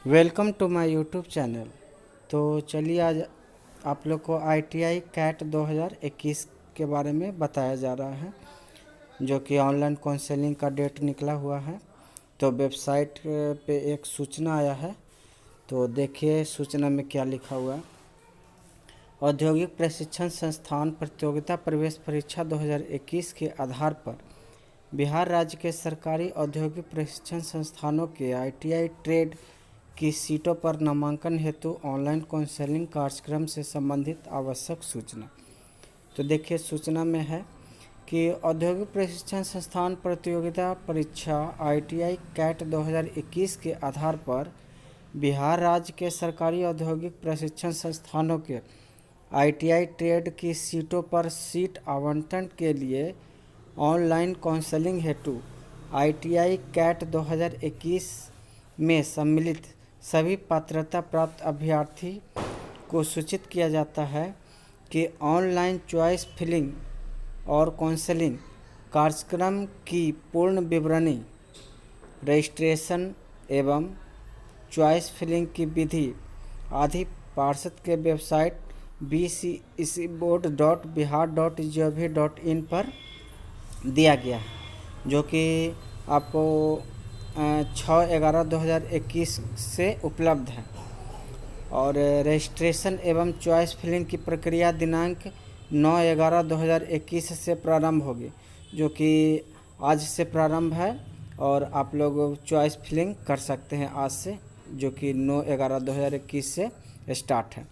Welcome to my YouTube channel. तो चलिए आज आप लोग को ITI कैट 2021 के बारे में बताया जा रहा है, जो कि ऑनलाइन काउंसलिंग का डेट निकला हुआ है। तो वेबसाइट पे एक सूचना आया है, तो देखिए सूचना में क्या लिखा हुआ है। औद्योगिक प्रशिक्षण संस्थान प्रतियोगिता प्रवेश परीक्षा 2021 के आधार पर बिहार राज्य के सरकारी औद्योगिक प्रशिक्षण संस्थानों के ITI ट्रेड की सीटों पर नामांकन हेतु ऑनलाइन काउंसलिंग कार्यक्रम से संबंधित आवश्यक सूचना। तो देखिए सूचना में है कि औद्योगिक प्रशिक्षण संस्थान प्रतियोगिता परीक्षा ITI कैट 2021 के आधार पर बिहार राज्य के सरकारी औद्योगिक प्रशिक्षण संस्थानों के ITI ट्रेड की सीटों पर सीट आवंटन के लिए ऑनलाइन काउंसलिंग हेतु ITI कैट 2021 में सम्मिलित सभी पात्रता प्राप्त अभ्यर्थी को सूचित किया जाता है कि ऑनलाइन चॉइस फिलिंग और काउंसलिंग कार्यक्रम की पूर्ण विवरणी, रजिस्ट्रेशन एवं चॉइस फिलिंग की विधि आदि पार्षद के वेबसाइट bcboard.bihar.gov.in पर दिया गया है, जो कि आपको 6/11/2021 से उपलब्ध है। और रजिस्ट्रेशन एवं चॉइस फिलिंग की प्रक्रिया दिनांक 9/11/2021 से प्रारंभ होगी, जो कि आज से प्रारंभ है और आप लोग चॉइस फिलिंग कर सकते हैं आज से, जो कि 9/11/2021 से स्टार्ट है।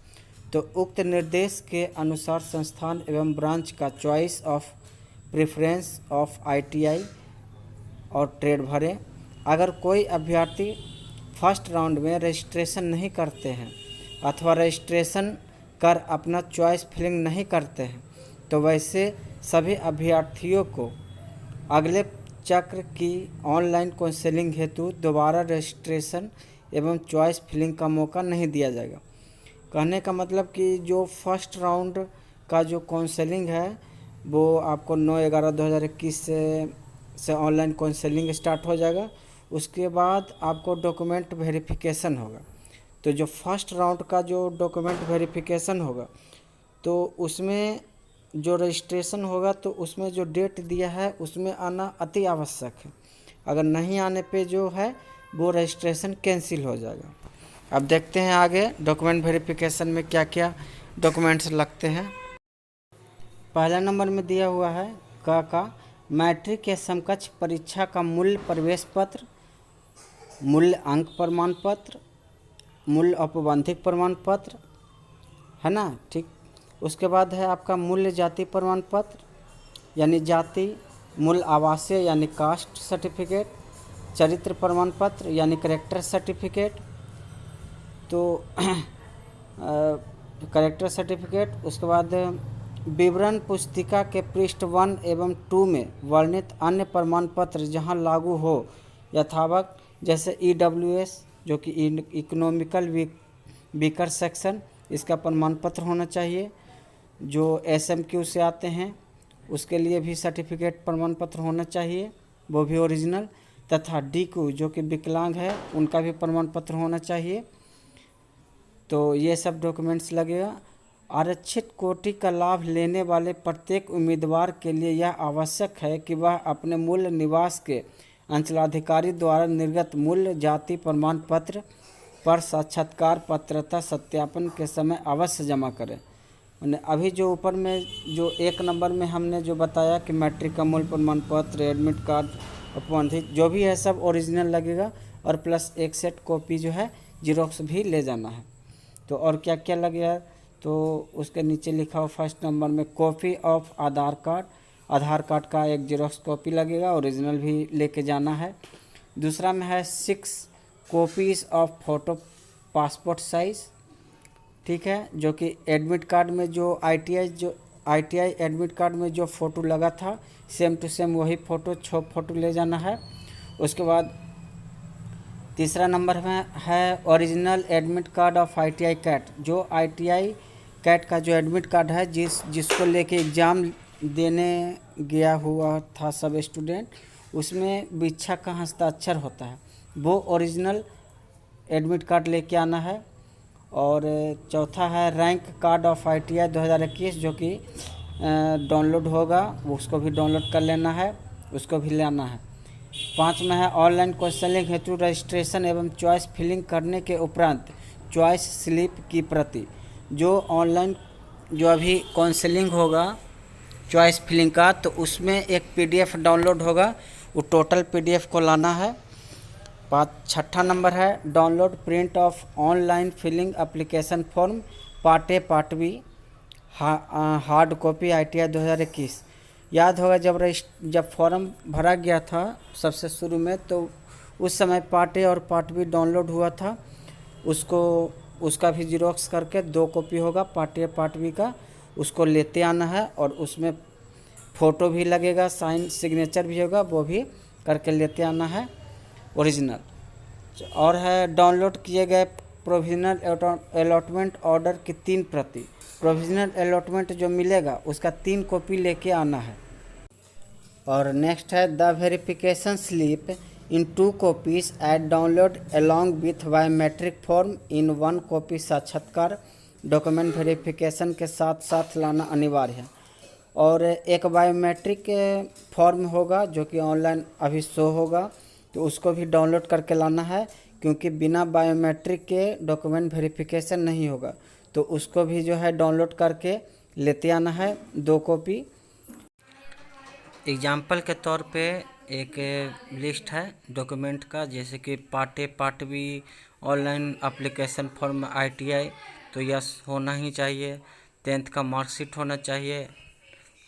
तो उक्त निर्देश के अनुसार संस्थान एवं ब्रांच का choice of preference of ITI और ट्रेड भरें। अगर कोई अभ्यर्थी फर्स्ट राउंड में रजिस्ट्रेशन नहीं करते हैं अथवा रजिस्ट्रेशन कर अपना चॉइस फिलिंग नहीं करते हैं, तो वैसे सभी अभ्यर्थियों को अगले चक्र की ऑनलाइन काउंसलिंग हेतु दोबारा रजिस्ट्रेशन एवं चॉइस फिलिंग का मौका नहीं दिया जाएगा। कहने का मतलब कि जो फर्स्ट राउंड का जो काउंसलिंग है वो आपको 9/11/2021 से ऑनलाइन काउंसलिंग स्टार्ट हो जाएगा। उसके बाद आपको डॉक्यूमेंट वेरिफिकेशन होगा। तो जो फर्स्ट राउंड का जो डॉक्यूमेंट वेरिफिकेशन होगा, तो उसमें जो रजिस्ट्रेशन होगा तो उसमें जो डेट दिया है उसमें आना अति आवश्यक है। अगर नहीं आने पे जो है वो रजिस्ट्रेशन कैंसिल हो जाएगा। अब देखते हैं आगे डॉक्यूमेंट वेरिफिकेशन में क्या क्या डॉक्यूमेंट्स लगते हैं। पहला नंबर में दिया हुआ है का मैट्रिक के समकक्ष परीक्षा का मूल्य प्रवेश पत्र, मूल्य अंक प्रमाण पत्र, मूल्य औपबंधिक प्रमाण पत्र, है ना, ठीक। उसके बाद है आपका मूल्य जाति प्रमाण पत्र यानी जाति, मूल्य आवासीय यानी कास्ट सर्टिफिकेट, चरित्र प्रमाण पत्र यानी करेक्टर सर्टिफिकेट। तो करेक्टर सर्टिफिकेट, उसके बाद विवरण पुस्तिका के पृष्ठ 1 एवं 2 में वर्णित अन्य प्रमाण पत्र जहां लागू हो यथावत, जैसे EWS जो कि इकोनॉमिकल वीकर सेक्शन, इसका प्रमाण पत्र होना चाहिए। जो SMQ से आते हैं उसके लिए भी सर्टिफिकेट प्रमाण पत्र होना चाहिए, वो भी ओरिजिनल। तथा DQ जो कि विकलांग है उनका भी प्रमाण पत्र होना चाहिए। तो ये सब डॉक्यूमेंट्स लगेगा। आरक्षित कोटि का लाभ लेने वाले प्रत्येक उम्मीदवार के लिए यह आवश्यक है कि वह अपने मूल निवास के अंचलाधिकारी द्वारा निर्गत मूल्य जाति प्रमाण पत्र पर साक्षात्कार पात्रता सत्यापन के समय अवश्य जमा करें। अभी जो ऊपर में जो 1 नंबर में हमने जो बताया कि मैट्रिक का मूल प्रमाण पत्र, एडमिट कार्ड, औपबंधिक जो भी है सब ओरिजिनल लगेगा, और प्लस एक सेट कॉपी जो है जीरोक्स भी ले जाना है। तो और क्या क्या लगेगा, तो उसके नीचे लिखा हो फर्स्ट नंबर में copy of Aadhaar card, Aadhaar card का एक जीरोक्स कॉपी लगेगा, ओरिजिनल भी लेके जाना है। दूसरा में है 6 copies of photo passport size, ठीक है, जो कि एडमिट कार्ड में जो ITI एडमिट कार्ड में जो फ़ोटो लगा था सेम टू सेम वही फ़ोटो 6 फ़ोटो ले जाना है। उसके बाद तीसरा नंबर में है original admit card of ITI CAT, जो ITI कैट का जो एडमिट कार्ड है जिसको लेके एग्ज़ाम देने गया हुआ था सब स्टूडेंट, उसमें वीक्षा का हस्ताक्षर होता है, वो ओरिजिनल एडमिट कार्ड लेके आना है। और चौथा है रैंक कार्ड ऑफ ITI 2021 जो कि डाउनलोड होगा, उसको भी डाउनलोड कर लेना है, उसको भी लाना है। 5 में है ऑनलाइन काउंसलिंग हेतु रजिस्ट्रेशन एवं चॉइस फिलिंग करने के उपरांत चॉइस स्लिप की प्रति। जो ऑनलाइन जो अभी काउंसलिंग होगा चॉइस फिलिंग का, तो उसमें एक PDF डाउनलोड होगा, वो टोटल PDF को लाना है। छठा नंबर है download print of online filling application form part A part B hard copy ITI 2021। याद होगा जब फॉर्म भरा गया था सबसे शुरू में, तो उस समय पार्ट ए और पार्ट बी डाउनलोड हुआ था। उसका भी जीरोक्स करके 2 कॉपी होगा पार्ट ए पार्ट बी का, उसको लेते आना है। और उसमें फ़ोटो भी लगेगा, साइन सिग्नेचर भी होगा, वो भी करके लेते आना है ओरिजिनल। और है डाउनलोड किए गए प्रोविजनल अलॉटमेंट ऑर्डर की 3 प्रति। प्रोविजनल अलॉटमेंट जो मिलेगा उसका 3 कॉपी लेके आना है। और नेक्स्ट है the verification slip in 2 copies at download along with biometric form in 1 copy. साक्षात्कार डॉक्यूमेंट वेरिफिकेशन के साथ साथ लाना अनिवार्य है। और एक बायोमेट्रिक फॉर्म होगा जो कि ऑनलाइन अभी शो होगा, तो उसको भी डाउनलोड करके लाना है, क्योंकि बिना बायोमेट्रिक के डॉक्यूमेंट वेरिफिकेशन नहीं होगा। तो उसको भी जो है डाउनलोड करके लेते आना है 2 कॉपी। एग्जाम्पल के तौर पे एक लिस्ट है डॉक्यूमेंट का, जैसे कि part A part B online application form ITI, तो यस होना ही चाहिए। 10th का मार्कशीट होना चाहिए,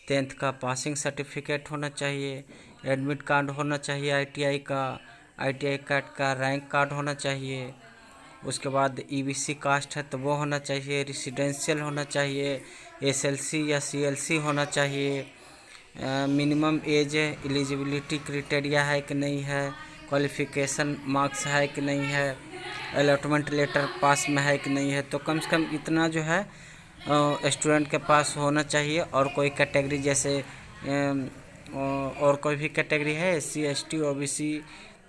10th का पासिंग सर्टिफिकेट होना चाहिए, एडमिट कार्ड होना चाहिए ITI कार्ड का रैंक कार्ड होना चाहिए। उसके बाद EBC कास्ट है तो वो होना चाहिए, रेसिडेंशियल होना चाहिए, SLC या CLC होना चाहिए, मिनिमम एज एलिजिबिलिटी क्राइटेरिया है कि नहीं है, क्वालिफ़िकेशन मार्क्स है कि नहीं है, अलॉटमेंट लेटर पास में है कि नहीं है। तो कम से कम इतना जो है स्टूडेंट के पास होना चाहिए। और कोई कैटेगरी जैसे और कोई भी कैटेगरी है SC ST OBC,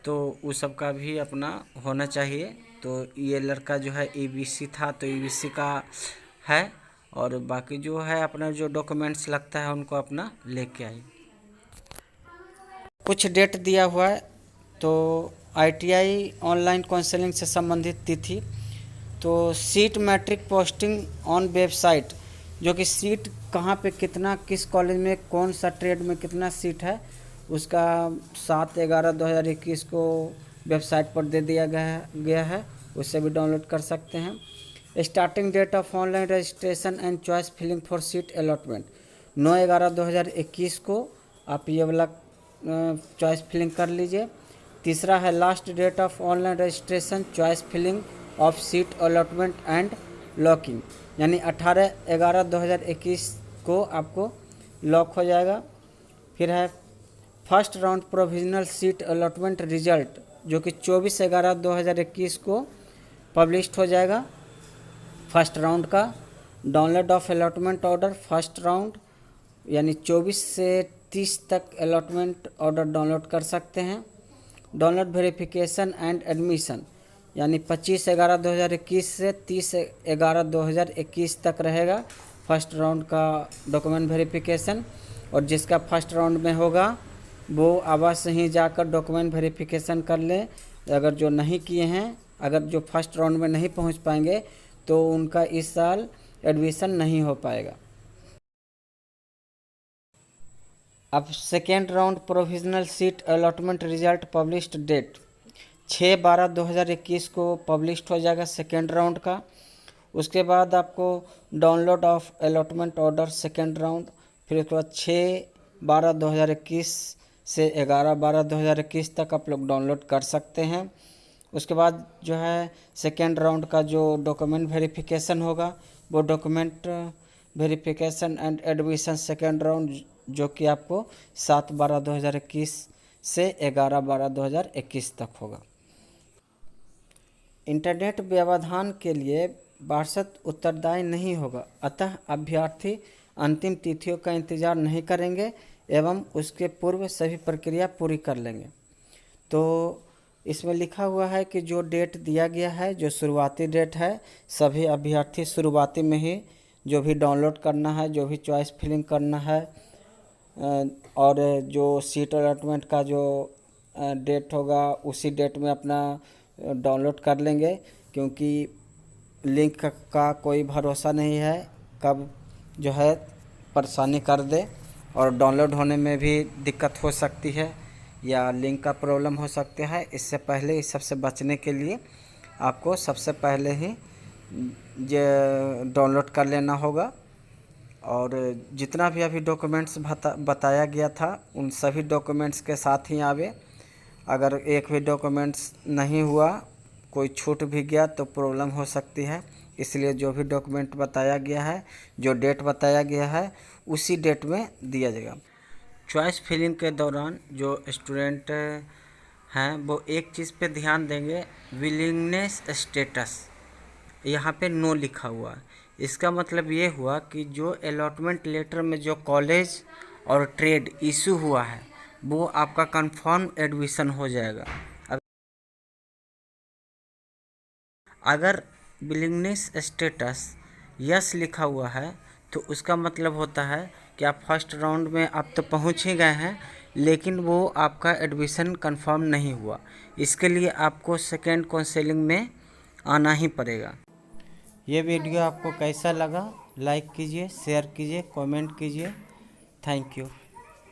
तो उस सब का भी अपना होना चाहिए। तो ये लड़का जो है EBC था तो EBC का है, और बाकी जो है अपना जो डॉक्यूमेंट्स लगता है उनको अपना लेके आइए। कुछ डेट दिया हुआ है, तो ITI ऑनलाइन काउंसलिंग से संबंधित तिथि, तो seat matrix posting on website, जो कि सीट कहाँ पे कितना, किस कॉलेज में कौन सा ट्रेड में कितना सीट है, उसका 7/11/2021 को वेबसाइट पर दे दिया गया है, उससे भी डाउनलोड कर सकते हैं। Starting date of online registration and choice filling for seat allotment 9/11/2021 को आप ये वाला चॉइस फिलिंग कर लीजिए। तीसरा है last date of online registration choice filling of seat allotment and locking, यानी 18/11/2021 को आपको लॉक हो जाएगा। फिर है first round provisional seat allotment result, जो कि 24/11/2021 को पब्लिश्ड हो जाएगा फर्स्ट राउंड का। Download of allotment order first round, यानी 24 से 30 तक अलॉटमेंट ऑर्डर डाउनलोड कर सकते हैं। डाउनलोड वेरिफिकेशन एंड एडमिशन, यानी 25/11/2021 से 30/11/2021 तक रहेगा फर्स्ट राउंड का डॉक्यूमेंट वेरिफिकेशन। और जिसका फर्स्ट राउंड में होगा वो अवश्य ही जाकर डॉक्यूमेंट वेरिफिकेशन कर लें। अगर जो नहीं किए हैं, अगर जो फर्स्ट राउंड में नहीं पहुंच पाएंगे, तो उनका इस साल एडमिशन नहीं हो पाएगा। अब second round provisional seat allotment result published date 6/12/2021 को पब्लिश्ड हो जाएगा सेकेंड राउंड का। उसके बाद आपको download of allotment order second round, फिर उसके बाद 6/12/2021 से 11/12/2021 तक आप लोग डाउनलोड कर सकते हैं। उसके बाद जो है सेकेंड राउंड का जो डॉक्यूमेंट वेरिफिकेशन होगा, वो document verification and admission second round, जो कि आपको 7/12/2021 से 11/12/2021 तक होगा। इंटरनेट व्यवधान के लिए पार्षद उत्तरदायी नहीं होगा, अतः अभ्यर्थी अंतिम तिथियों का इंतजार नहीं करेंगे एवं उसके पूर्व सभी प्रक्रिया पूरी कर लेंगे। तो इसमें लिखा हुआ है कि जो डेट दिया गया है, जो शुरुआती डेट है, सभी अभ्यर्थी शुरुआती में ही जो भी डाउनलोड करना है, जो भी चॉइस फिलिंग करना है और जो सीट अलॉटमेंट का जो डेट होगा उसी डेट में अपना डाउनलोड कर लेंगे, क्योंकि लिंक का कोई भरोसा नहीं है, कब जो है परेशानी कर दे और डाउनलोड होने में भी दिक्कत हो सकती है या लिंक का प्रॉब्लम हो सकता है। इससे पहले इस सबसे बचने के लिए आपको सबसे पहले ही ये डाउनलोड कर लेना होगा। और जितना भी अभी डॉक्यूमेंट्स बताया गया था उन सभी डॉक्यूमेंट्स के साथ ही आवे। अगर एक भी डॉक्यूमेंट्स नहीं हुआ, कोई छूट भी गया तो प्रॉब्लम हो सकती है। इसलिए जो भी डॉक्यूमेंट बताया गया है, जो डेट बताया गया है, उसी डेट में दिया जाएगा। चॉइस फिलिंग के दौरान जो स्टूडेंट हैं वो एक चीज़ पे ध्यान देंगे, विलिंगनेस स्टेटस यहाँ पे नो लिखा हुआ है। इसका मतलब ये हुआ कि जो अलॉटमेंट लेटर में जो कॉलेज और ट्रेड इशू हुआ है वो आपका कंफर्म एडमिशन हो जाएगा। अगर विलिंगनेस स्टेटस यस लिखा हुआ है तो उसका मतलब होता है कि आप फर्स्ट राउंड में आप तो पहुंच ही गए हैं, लेकिन वो आपका एडमिशन कंफर्म नहीं हुआ। इसके लिए आपको सेकेंड काउंसलिंग में आना ही पड़ेगा। ये वीडियो आपको कैसा लगा, लाइक कीजिए, शेयर कीजिए, कमेंट कीजिए। Thank you.